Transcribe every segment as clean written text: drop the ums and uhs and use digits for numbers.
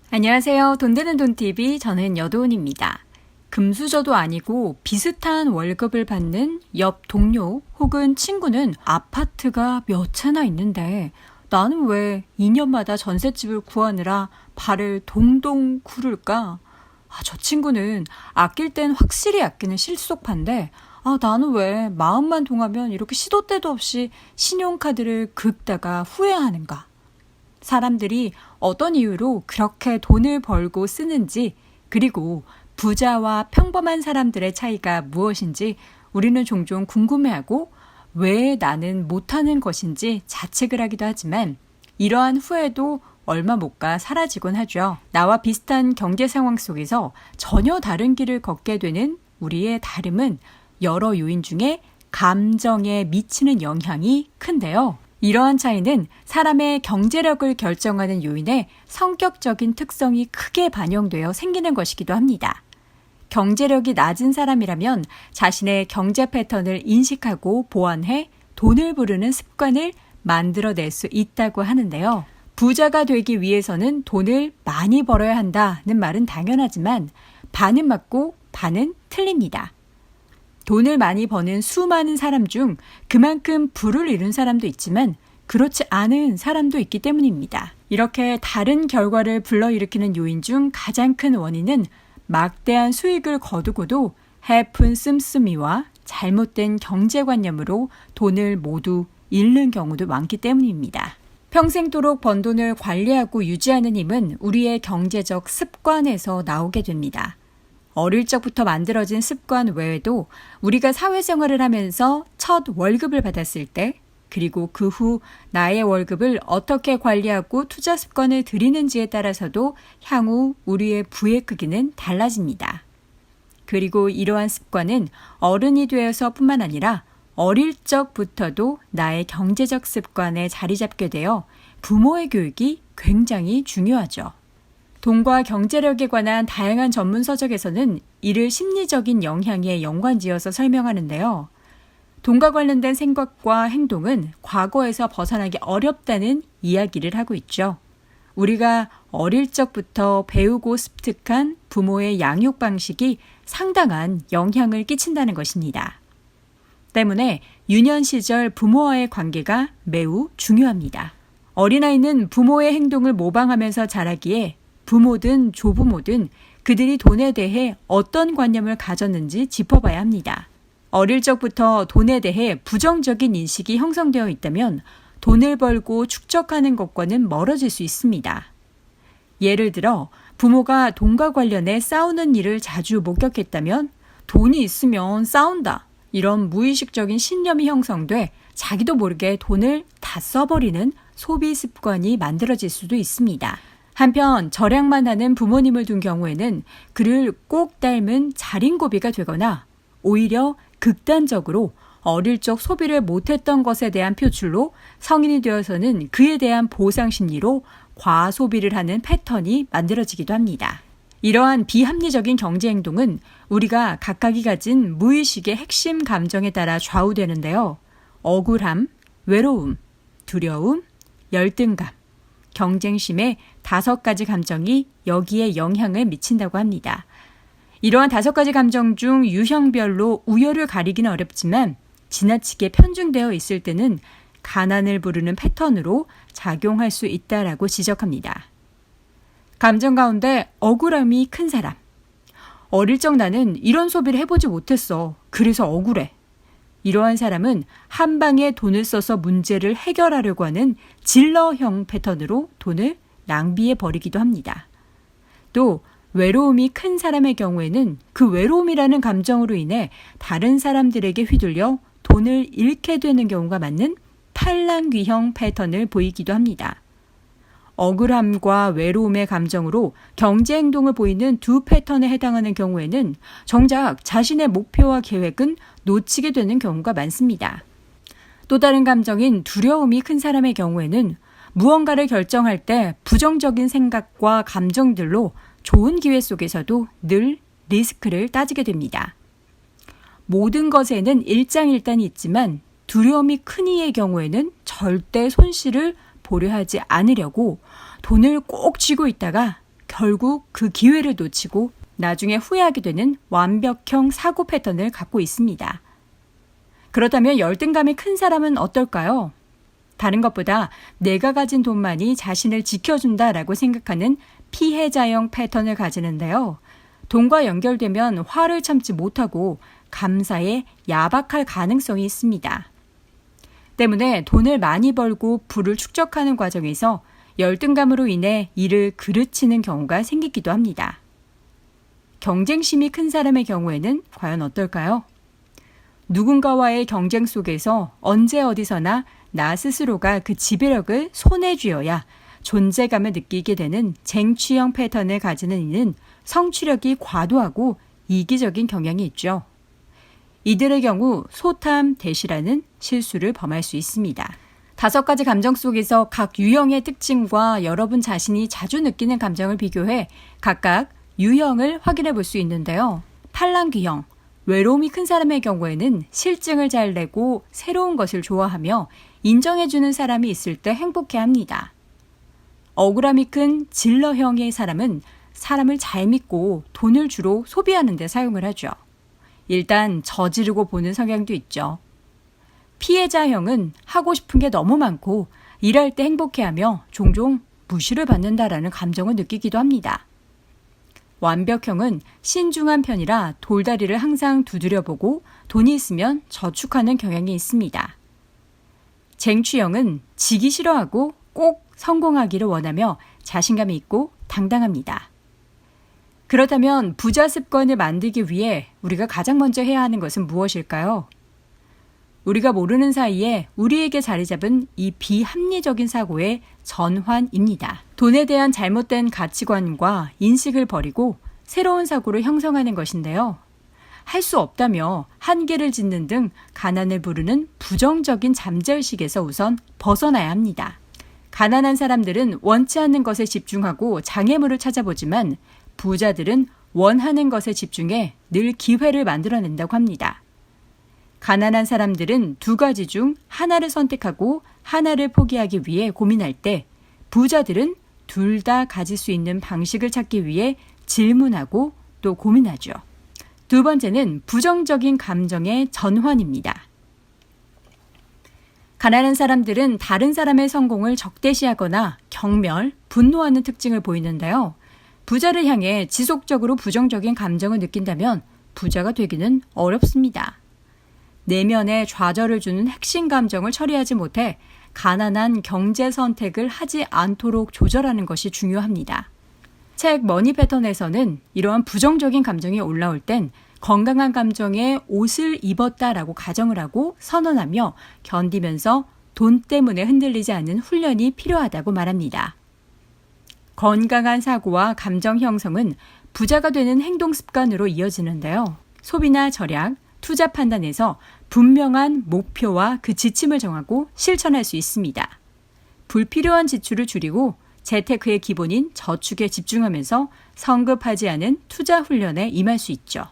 안녕하세요. 돈 되는 돈TV, 저는 여도은입니다. 금수저도 아니고 비슷한 월급을 받는 옆 동료 혹은 친구는 아파트가 몇 채나 있는데 나는 왜 2년마다 전셋집을 구하느라 발을 동동 구를까? 저 친구는 아낄 땐 확실히 아끼는 실속파인데 나는 왜 마음만 동하면 이렇게 시도 때도 없이 신용카드를 긁다가 후회하는가? 사람들이 어떤 이유로 그렇게 돈을 벌고 쓰는지, 그리고 부자와 평범한 사람들의 차이가 무엇인지 우리는 종종 궁금해하고 왜 나는 못하는 것인지 자책을 하기도 하지만 이러한 후회도 얼마 못 가 사라지곤 하죠. 나와 비슷한 경제 상황 속에서 전혀 다른 길을 걷게 되는 우리의 다름은 여러 요인 중에 감정에 미치는 영향이 큰데요. 이러한 차이는 사람의 경제력을 결정하는 요인에 성격적인 특성이 크게 반영되어 생기는 것이기도 합니다. 경제력이 낮은 사람이라면 자신의 경제 패턴을 인식하고 보완해 돈을 부르는 습관을 만들어낼 수 있다고 하는데요. 부자가 되기 위해서는 돈을 많이 벌어야 한다는 말은 당연하지만 반은 맞고 반은 틀립니다. 돈을 많이 버는 수많은 사람 중 그만큼 부를 이룬 사람도 있지만 그렇지 않은 사람도 있기 때문입니다. 이렇게 다른 결과를 불러일으키는 요인 중 가장 큰 원인은 막대한 수익을 거두고도 해픈 씀씀이와 잘못된 경제관념으로 돈을 모두 잃는 경우도 많기 때문입니다. 평생도록 번 돈을 관리하고 유지하는 힘은 우리의 경제적 습관에서 나오게 됩니다. 어릴 적부터 만들어진 습관 외에도 우리가 사회생활을 하면서 첫 월급을 받았을 때, 그리고 그 후 나의 월급을 어떻게 관리하고 투자 습관을 들이는지에 따라서도 향후 우리의 부의 크기는 달라집니다. 그리고 이러한 습관은 어른이 되어서 뿐만 아니라 어릴 적부터도 나의 경제적 습관에 자리 잡게 되어 부모의 교육이 굉장히 중요하죠. 돈과 경제력에 관한 다양한 전문 서적에서는 이를 심리적인 영향에 연관지어서 설명하는데요. 돈과 관련된 생각과 행동은 과거에서 벗어나기 어렵다는 이야기를 하고 있죠. 우리가 어릴 적부터 배우고 습득한 부모의 양육 방식이 상당한 영향을 끼친다는 것입니다. 때문에 유년 시절 부모와의 관계가 매우 중요합니다. 어린아이는 부모의 행동을 모방하면서 자라기에 부모든 조부모든 그들이 돈에 대해 어떤 관념을 가졌는지 짚어봐야 합니다. 어릴 적부터 돈에 대해 부정적인 인식이 형성되어 있다면 돈을 벌고 축적하는 것과는 멀어질 수 있습니다. 예를 들어 부모가 돈과 관련해 싸우는 일을 자주 목격했다면 돈이 있으면 싸운다, 이런 무의식적인 신념이 형성돼 자기도 모르게 돈을 다 써버리는 소비 습관이 만들어질 수도 있습니다. 한편 절약만 하는 부모님을 둔 경우에는 그를 꼭 닮은 자린고비가 되거나 오히려 극단적으로 어릴 적 소비를 못했던 것에 대한 표출로 성인이 되어서는 그에 대한 보상 심리로 과소비를 하는 패턴이 만들어지기도 합니다. 이러한 비합리적인 경제 행동은 우리가 각각이 가진 무의식의 핵심 감정에 따라 좌우되는데요. 억울함, 외로움, 두려움, 열등감, 경쟁심의 5가지 감정이 여기에 영향을 미친다고 합니다. 이러한 5가지 감정 중 유형별로 우열을 가리기는 어렵지만 지나치게 편중되어 있을 때는 가난을 부르는 패턴으로 작용할 수 있다라고 지적합니다. 감정 가운데 억울함이 큰 사람. 어릴 적 나는 이런 소비를 해보지 못했어. 그래서 억울해. 이러한 사람은 한 방에 돈을 써서 문제를 해결하려고 하는 질러형 패턴으로 돈을 낭비해 버리기도 합니다. 또 외로움이 큰 사람의 경우에는 그 외로움이라는 감정으로 인해 다른 사람들에게 휘둘려 돈을 잃게 되는 경우가 많은 팔랑귀형 패턴을 보이기도 합니다. 억울함과 외로움의 감정으로 경제 행동을 보이는 두 패턴에 해당하는 경우에는 정작 자신의 목표와 계획은 놓치게 되는 경우가 많습니다. 또 다른 감정인 두려움이 큰 사람의 경우에는 무언가를 결정할 때 부정적인 생각과 감정들로 좋은 기회 속에서도 늘 리스크를 따지게 됩니다. 모든 것에는 일장일단이 있지만 두려움이 큰 이의 경우에는 절대 손실을 보려 하지 않으려고 돈을 꼭 쥐고 있다가 결국 그 기회를 놓치고 나중에 후회하게 되는 완벽형 사고 패턴을 갖고 있습니다. 그렇다면 열등감이 큰 사람은 어떨까요? 다른 것보다 내가 가진 돈만이 자신을 지켜준다라고 생각하는 피해자형 패턴을 가지는데요. 돈과 연결되면 화를 참지 못하고 감사에 야박할 가능성이 있습니다. 때문에 돈을 많이 벌고 부를 축적하는 과정에서 열등감으로 인해 이를 그르치는 경우가 생기기도 합니다. 경쟁심이 큰 사람의 경우에는 과연 어떨까요? 누군가와의 경쟁 속에서 언제 어디서나 나 스스로가 그 지배력을 손에 쥐어야 존재감을 느끼게 되는 쟁취형 패턴을 가지는 이는 성취력이 과도하고 이기적인 경향이 있죠. 이들의 경우 소탐 대시라는 실수를 범할 수 있습니다. 5가지 감정 속에서 각 유형의 특징과 여러분 자신이 자주 느끼는 감정을 비교해 각각 유형을 확인해 볼 수 있는데요. 팔랑귀형, 외로움이 큰 사람의 경우에는 실증을 잘 내고 새로운 것을 좋아하며 인정해주는 사람이 있을 때 행복해합니다. 억울함이 큰 질러형의 사람은 사람을 잘 믿고 돈을 주로 소비하는 데 사용을 하죠. 일단 저지르고 보는 성향도 있죠. 피해자형은 하고 싶은 게 너무 많고 일할 때 행복해하며 종종 무시를 받는다라는 감정을 느끼기도 합니다. 완벽형은 신중한 편이라 돌다리를 항상 두드려보고 돈이 있으면 저축하는 경향이 있습니다. 쟁취형은 지기 싫어하고 꼭 성공하기를 원하며 자신감이 있고 당당합니다. 그렇다면 부자 습관을 만들기 위해 우리가 가장 먼저 해야 하는 것은 무엇일까요? 우리가 모르는 사이에 우리에게 자리 잡은 이 비합리적인 사고의 전환입니다. 돈에 대한 잘못된 가치관과 인식을 버리고 새로운 사고를 형성하는 것인데요. 할 수 없다며 한계를 짓는 등 가난을 부르는 부정적인 잠재의식에서 우선 벗어나야 합니다. 가난한 사람들은 원치 않는 것에 집중하고 장애물을 찾아보지만 부자들은 원하는 것에 집중해 늘 기회를 만들어낸다고 합니다. 가난한 사람들은 2가지 중 하나를 선택하고 하나를 포기하기 위해 고민할 때 부자들은 둘 다 가질 수 있는 방식을 찾기 위해 질문하고 또 고민하죠. 2번째는 부정적인 감정의 전환입니다. 가난한 사람들은 다른 사람의 성공을 적대시하거나 경멸, 분노하는 특징을 보이는데요. 부자를 향해 지속적으로 부정적인 감정을 느낀다면 부자가 되기는 어렵습니다. 내면에 좌절을 주는 핵심 감정을 처리하지 못해 가난한 경제 선택을 하지 않도록 조절하는 것이 중요합니다. 책 머니 패턴에서는 이러한 부정적인 감정이 올라올 땐 건강한 감정에 옷을 입었다라고 가정을 하고 선언하며 견디면서 돈 때문에 흔들리지 않는 훈련이 필요하다고 말합니다. 건강한 사고와 감정 형성은 부자가 되는 행동 습관으로 이어지는데요. 소비나 절약, 투자 판단에서 분명한 목표와 그 지침을 정하고 실천할 수 있습니다. 불필요한 지출을 줄이고 재테크의 기본인 저축에 집중하면서 성급하지 않은 투자 훈련에 임할 수 있죠.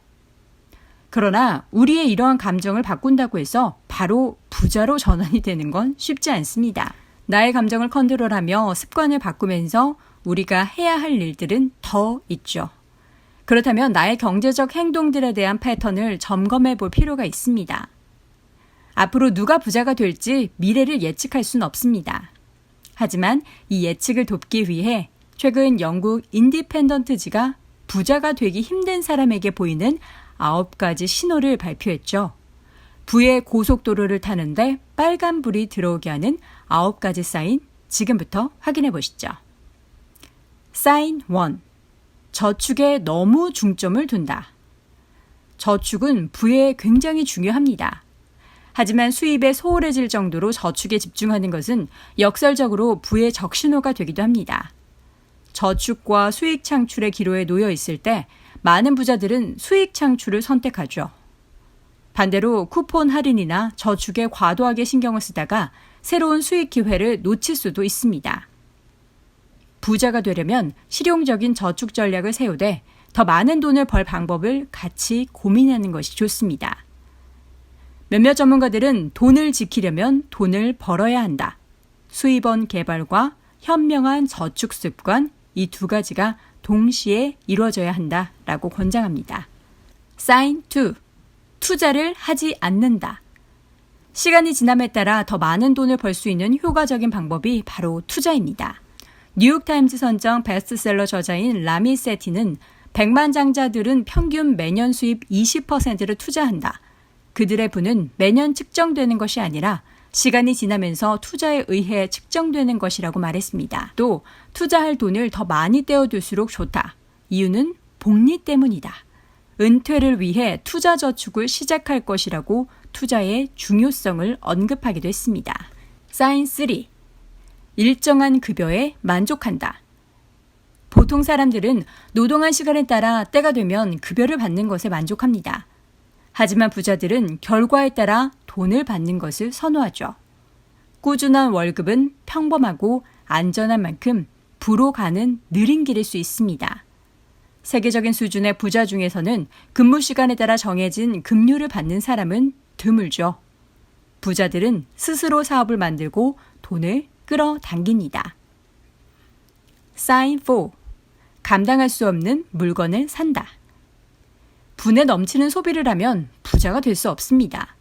그러나 우리의 이러한 감정을 바꾼다고 해서 바로 부자로 전환이 되는 건 쉽지 않습니다. 나의 감정을 컨트롤하며 습관을 바꾸면서 우리가 해야 할 일들은 더 있죠. 그렇다면 나의 경제적 행동들에 대한 패턴을 점검해 볼 필요가 있습니다. 앞으로 누가 부자가 될지 미래를 예측할 수는 없습니다. 하지만 이 예측을 돕기 위해 최근 영국 인디펜던트지가 부자가 되기 힘든 사람에게 보이는 9가지 신호를 발표했죠. 부의 고속도로를 타는데 빨간불이 들어오게 하는 9가지 사인, 지금부터 확인해 보시죠. 사인 1. 저축에 너무 중점을 둔다. 저축은 부에 굉장히 중요합니다. 하지만 수입에 소홀해질 정도로 저축에 집중하는 것은 역설적으로 부의 적신호가 되기도 합니다. 저축과 수익 창출의 기로에 놓여 있을 때 많은 부자들은 수익 창출을 선택하죠. 반대로 쿠폰 할인이나 저축에 과도하게 신경을 쓰다가 새로운 수익 기회를 놓칠 수도 있습니다. 부자가 되려면 실용적인 저축 전략을 세우되 더 많은 돈을 벌 방법을 같이 고민하는 것이 좋습니다. 몇몇 전문가들은 돈을 지키려면 돈을 벌어야 한다. 수입원 개발과 현명한 저축 습관, 이 2가지가 동시에 이루어져야 한다라고 권장합니다. Sign 2. 투자를 하지 않는다. 시간이 지남에 따라 더 많은 돈을 벌 수 있는 효과적인 방법이 바로 투자입니다. 뉴욕타임즈 선정 베스트셀러 저자인 라미 세티는 백만장자들은 평균 매년 수입 20%를 투자한다. 그들의 부는 매년 측정되는 것이 아니라 시간이 지나면서 투자에 의해 측정되는 것이라고 말했습니다. 또 투자할 돈을 더 많이 떼어둘수록 좋다. 이유는 복리 때문이다. 은퇴를 위해 투자 저축을 시작할 것이라고 투자의 중요성을 언급하기도 했습니다. 사인 3. 일정한 급여에 만족한다. 보통 사람들은 노동한 시간에 따라 때가 되면 급여를 받는 것에 만족합니다. 하지만 부자들은 결과에 따라 돈을 받는 것을 선호하죠. 꾸준한 월급은 평범하고 안전한 만큼 부로 가는 느린 길일 수 있습니다. 세계적인 수준의 부자 중에서는 근무 시간에 따라 정해진 급료를 받는 사람은 드물죠. 부자들은 스스로 사업을 만들고 돈을 끌어당깁니다. Sign 4. 감당할 수 없는 물건을 산다. 분에 넘치는 소비를 하면 부자가 될 수 없습니다.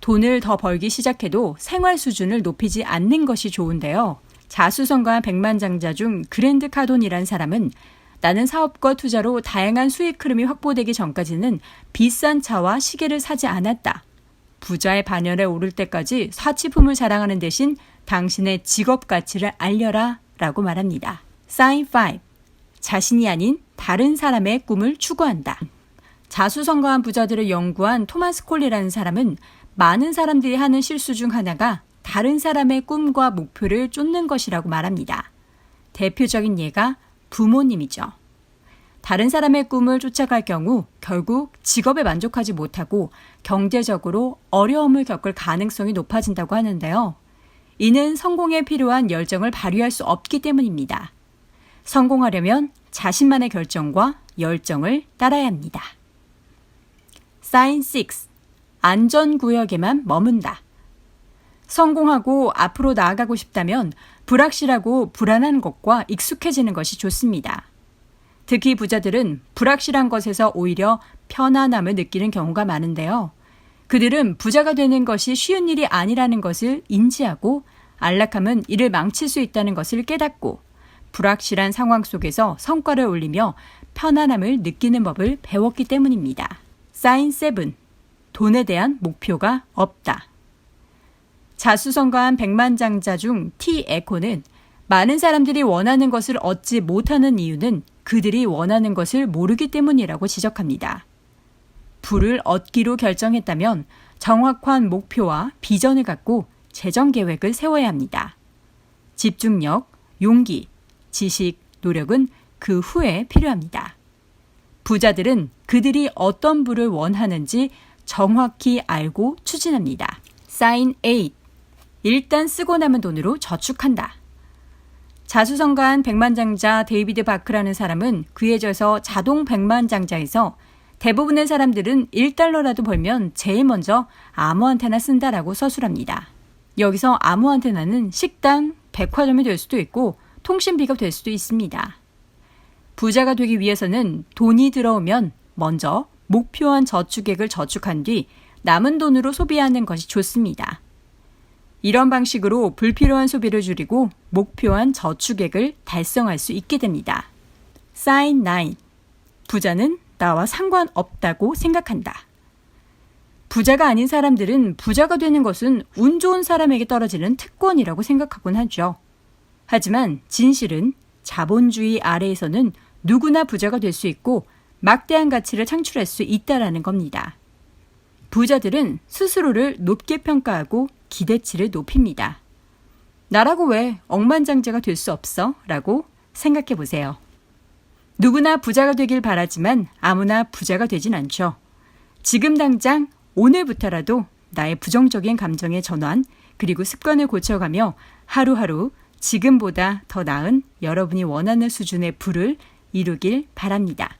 돈을 더 벌기 시작해도 생활 수준을 높이지 않는 것이 좋은데요. 자수성가한 백만장자 중 그랜드 카돈이란 사람은 나는 사업과 투자로 다양한 수익 흐름이 확보되기 전까지는 비싼 차와 시계를 사지 않았다. 부자의 반열에 오를 때까지 사치품을 자랑하는 대신 당신의 직업 가치를 알려라 라고 말합니다. Sign 5. 자신이 아닌 다른 사람의 꿈을 추구한다. 자수성가한 부자들을 연구한 토마스 콜리라는 사람은 많은 사람들이 하는 실수 중 하나가 다른 사람의 꿈과 목표를 쫓는 것이라고 말합니다. 대표적인 예가 부모님이죠. 다른 사람의 꿈을 쫓아갈 경우 결국 직업에 만족하지 못하고 경제적으로 어려움을 겪을 가능성이 높아진다고 하는데요. 이는 성공에 필요한 열정을 발휘할 수 없기 때문입니다. 성공하려면 자신만의 결정과 열정을 따라야 합니다. Sign 6. 안전구역에만 머문다. 성공하고 앞으로 나아가고 싶다면 불확실하고 불안한 것과 익숙해지는 것이 좋습니다. 특히 부자들은 불확실한 것에서 오히려 편안함을 느끼는 경우가 많은데요. 그들은 부자가 되는 것이 쉬운 일이 아니라는 것을 인지하고 안락함은 이를 망칠 수 있다는 것을 깨닫고 불확실한 상황 속에서 성과를 올리며 편안함을 느끼는 법을 배웠기 때문입니다. Sign 7. 돈에 대한 목표가 없다. 자수성가한 백만장자 중 T 에코는 많은 사람들이 원하는 것을 얻지 못하는 이유는 그들이 원하는 것을 모르기 때문이라고 지적합니다. 부를 얻기로 결정했다면 정확한 목표와 비전을 갖고 재정 계획을 세워야 합니다. 집중력, 용기, 지식, 노력은 그 후에 필요합니다. 부자들은 그들이 어떤 부를 원하는지 정확히 알고 추진합니다. Sign 8. 일단 쓰고 남은 돈으로 저축한다. 자수성가한 백만장자 데이비드 바크라는 사람은 그에 져서 자동 백만장자에서 대부분의 사람들은 1달러라도 벌면 제일 먼저 아무한테나 쓴다라고 서술합니다. 여기서 아무한테나는 식당, 백화점이 될 수도 있고 통신비가 될 수도 있습니다. 부자가 되기 위해서는 돈이 들어오면 먼저 목표한 저축액을 저축한 뒤 남은 돈으로 소비하는 것이 좋습니다. 이런 방식으로 불필요한 소비를 줄이고 목표한 저축액을 달성할 수 있게 됩니다. Sign 9. 부자는 나와 상관없다고 생각한다. 부자가 아닌 사람들은 부자가 되는 것은 운 좋은 사람에게 떨어지는 특권이라고 생각하곤 하죠. 하지만 진실은 자본주의 아래에서는 누구나 부자가 될 수 있고 막대한 가치를 창출할 수 있다라는 겁니다. 부자들은 스스로를 높게 평가하고 기대치를 높입니다. 나라고 왜 억만장자가 될 수 없어? 라고 생각해 보세요. 누구나 부자가 되길 바라지만 아무나 부자가 되진 않죠. 지금 당장 오늘부터라도 나의 부정적인 감정의 전환 그리고 습관을 고쳐가며 하루하루 지금보다 더 나은 여러분이 원하는 수준의 부를 이루길 바랍니다.